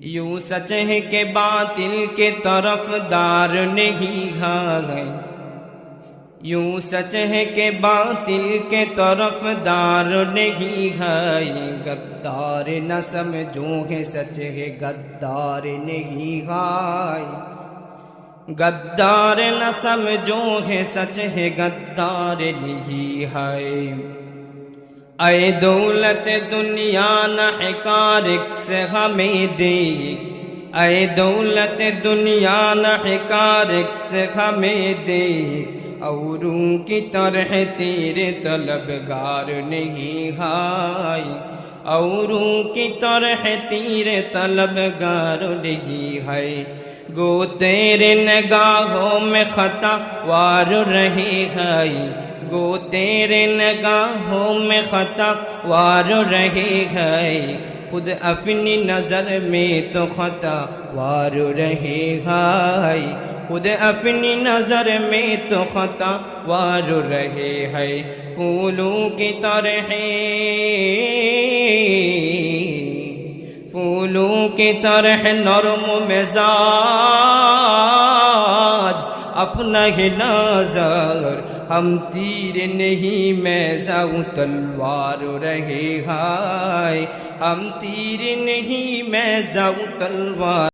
یوں سچ ہے کہ باطل کے طرف دار نہیں ہے، یوں سچ ہے کہ باطل کے طرف دار نہیں ہے، غدار نہ سمجھو ہے سچ ہے غدار نہیں ہے، غدار نہ سمجھو ہے سچ ہے غدار نہیں ہے۔ اے دولت دنیا نہ حکارک سے ہمیں دے، اے دولت دنیا نہ حکارک سے ہمیں دے، اوروں کی طرح تیرے طلبگار نہیں ہے، اوروں کی طرح تیرے طلبگار نہیں ہے، گو تیرے نگاہوں میں خطا وار رہے ہیں، گو تیرے نگاہوں میں خطا وار رہے ہیں، خود اپنی نظر میں تو خطا وار رہے ہیں، خود اپنی نظر میں تو خطا وار رہے ہیں، پھولوں کی طرح پھولوں کی طرح نرم مزاج اپنا ہی نظر، ہم تیر نہیں میزاؤں تلوار رہے ہیں، ہم تیر نہیں میزاؤں تلوار